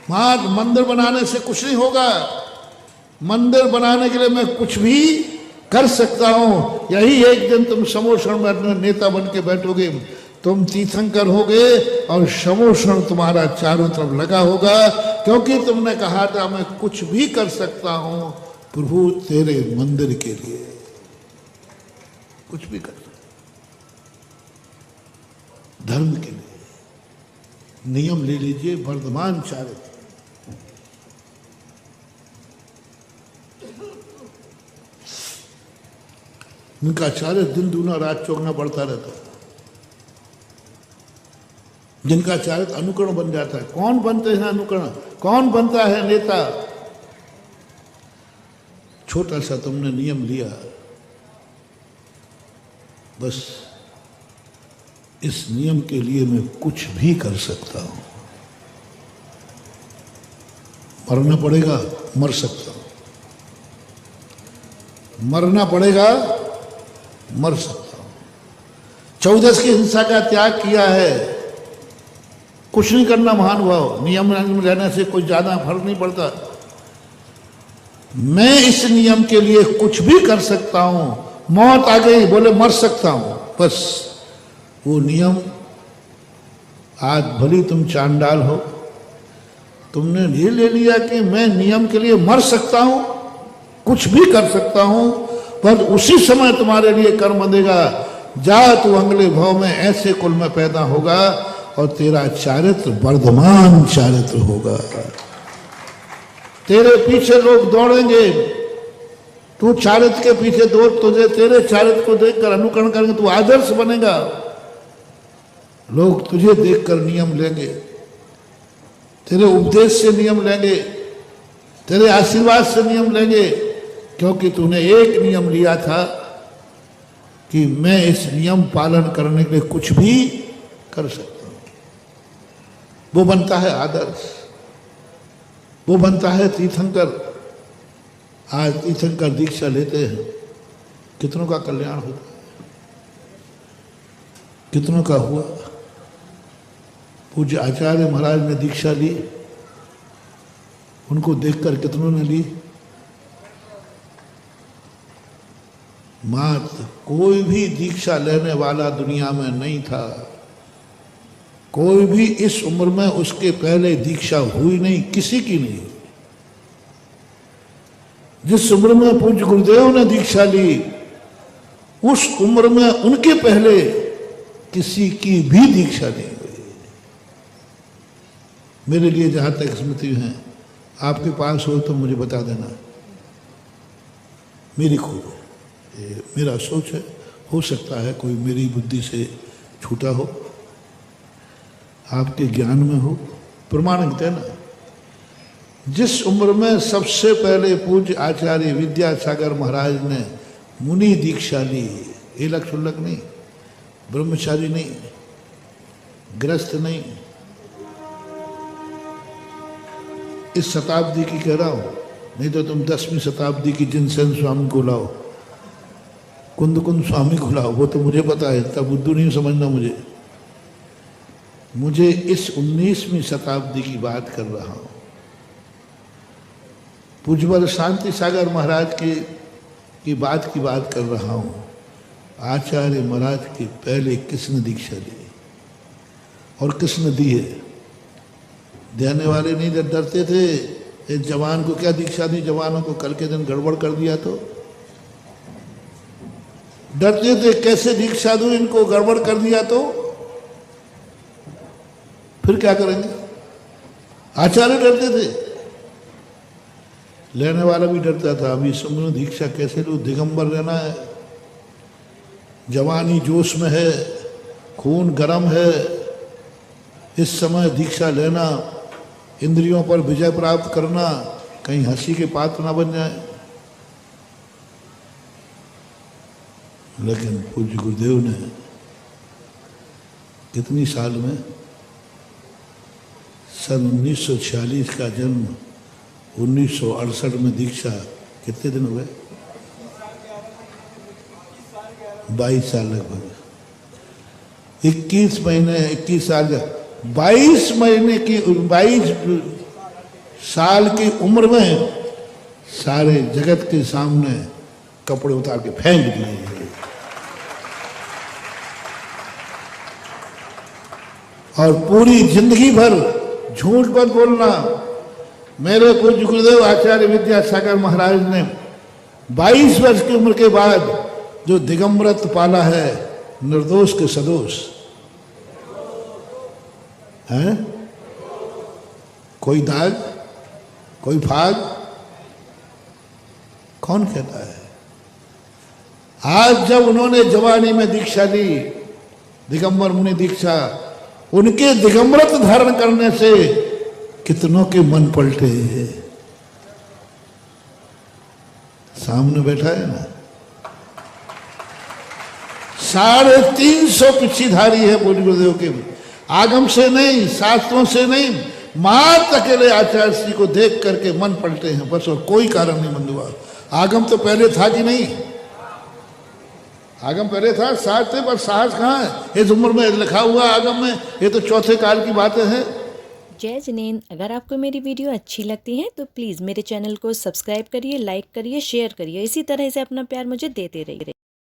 मंदिर बनाने से कुछ नहीं होगा। मंदिर बनाने के लिए मैं कुछ भी कर सकता हूं। यही एक दिन तुम समोषण में अपने नेता बन के बैठोगे, तुम तीर्थंकर होगे और समोषण तुम्हारा चारों तरफ लगा होगा, क्योंकि तुमने कहा था मैं कुछ भी कर सकता हूं प्रभु तेरे मंदिर के लिए, कुछ भी कर सकता, धर्म के लिए। नियम ले लीजिए वर्धमान चारित्र, उनका चारित्र दिन दूना रात चौगना बढ़ता रहता है, जिनका चारित्र अनुकरण बन जाता है। कौन बनते हैं अनुकरण, कौन बनता है नेता? छोटा सा तुमने नियम लिया, बस इस नियम के लिए मैं कुछ भी कर सकता हूं, मरना पड़ेगा मर सकता हूं, मरना पड़ेगा मर सकता हूं। 14 की हिंसा का त्याग किया है, कुछ नहीं करना महानुभाव, नियम में रहने से कोई ज्यादा फर्क नहीं पड़ता। मैं इस नियम के लिए कुछ भी कर सकता हूं, मौत आ गई बोले मर सकता हूं, बस वो नियम। आज भली तुम चांडाल हो, तुमने ये ले लिया कि मैं नियम के लिए मर सकता हूं, कुछ भी कर सकता हूं, पर उसी समय तुम्हारे लिए कर्म बंधेगा। जा तू अगले भाव में ऐसे कुल में पैदा होगा और तेरा चारित्र वर्धमान चारित्र होगा। तेरे पीछे लोग दौड़ेंगे, तू चारित्र के पीछे दौड़, तुझे तेरे चारित्र को देखकर अनुकरण करेंगे, तू आदर्श बनेगा। लोग तुझे देखकर नियम लेंगे, तेरे उपदेश से नियम लेंगे, तेरे आशीर्वाद से नियम लेंगे, क्योंकि तूने एक नियम लिया था कि मैं इस नियम पालन करने के लिए कुछ भी कर सकता हूं। वो बनता है आदर्श, वो बनता है तीर्थंकर। आज तीर्थंकर दीक्षा लेते हैं, कितनों का कल्याण होता है, कितनों का हुआ। पूज्य आचार्य महाराज ने दीक्षा ली, उनको देखकर कितनों ने ली। मात्र कोई भी दीक्षा लेने वाला दुनिया में नहीं था, कोई भी इस उम्र में उसके पहले दीक्षा हुई नहीं, किसी की नहीं। जिस उम्र में पूज्य गुरुदेव ने दीक्षा ली, उस उम्र में उनके पहले किसी की भी दीक्षा नहीं हुई। मेरे लिए जहां तक स्मृति है, आपके पास हो तो मुझे बता देना, मेरी खूब है, मेरा सोच है, हो सकता है कोई मेरी बुद्धि से छूटा हो, आपके ज्ञान में हो, प्रमाणित है ना। जिस उम्र में सबसे पहले पूज्य आचार्य विद्यासागर महाराज ने मुनि दीक्षा ली, एलक शुल्लक नहीं, ब्रह्मचारी नहीं, गृहस्थ नहीं, इस शताब्दी की कह रहा हूं, नहीं तो तुम 10वीं शताब्दी की जिनसेन स्वामी को लाओ, कुंद कुंद स्वामी को लाओ, वो तो मुझे पता है, तब बुद्धू नहीं समझना मुझे इस 19वीं शताब्दी की बात कर रहा हूं। पूज्यवर शांति सागर महाराज की बात कर रहा हूं। आचार्य महाराज के पहले किसने दीक्षा ली और किसने दी है? देने वाले नहीं डरते थे, इस जवान को क्या दीक्षा दी, जवानों को कल के दिन गड़बड़ कर दिया तो डरते थे, कैसे दीक्षा दूं इनको, गड़बड़ कर दिया तो फिर क्या करेंगे? आचार्य डरते थे, लेने वाला भी डरता था। अभी सुनो दीक्षा कैसे लूं, दिगंबर रहना है, जवानी जोश में है, खून गर्म है, इस समय दीक्षा लेना, इंद्रियों पर विजय प्राप्त करना, कहीं हंसी के पात्र ना बन जाए। लेकिन पूज्य गुरुदेव ने कितनी साल में, सन 1946 का जन्म, 1968 में दीक्षा, कितने दिन हुए? 22 साल लगभग, 21 महीने, 21 साल, 22 महीने की, साल की उम्र में सारे जगत के सामने कपड़े उतार के फेंक दिए और पूरी जिंदगी भर झूठ मत बोलना। मेरे पूज्य गुरुदेव आचार्य विद्यासागर महाराज ने 22 वर्ष की उम्र के बाद जो दिगंबरत्व पाला है, निर्दोष के सदोष है, कोई दाग कोई फाग, कौन कहता है? आज जब उन्होंने जवानी में दीक्षा ली, दिगंबर मुनि दीक्षा, उनके दिगंबरत्व धारण करने से कितनों के मन पलटे हैं। सामने बैठा है ना, 350 पिछीधारी है पूज्य गुरुदेव के, आगम से नहीं, शास्त्रों से नहीं, मात्र अकेले आचार्य श्री को देख करके मन पलटे हैं बस, और कोई कारण नहीं बंधुआ। आगम तो पहले था कि नहीं? आगम पहले था, साहस थे, पर साहस कहाँ है? इस उम्र में लिखा हुआ आगम में, ये तो चौथे काल की बातें हैं। जय जिनेंद्र, अगर आपको मेरी वीडियो अच्छी लगती है तो प्लीज़ मेरे चैनल को सब्सक्राइब करिए, लाइक करिए, शेयर करिए। इसी तरह से अपना प्यार मुझे देते रहिए।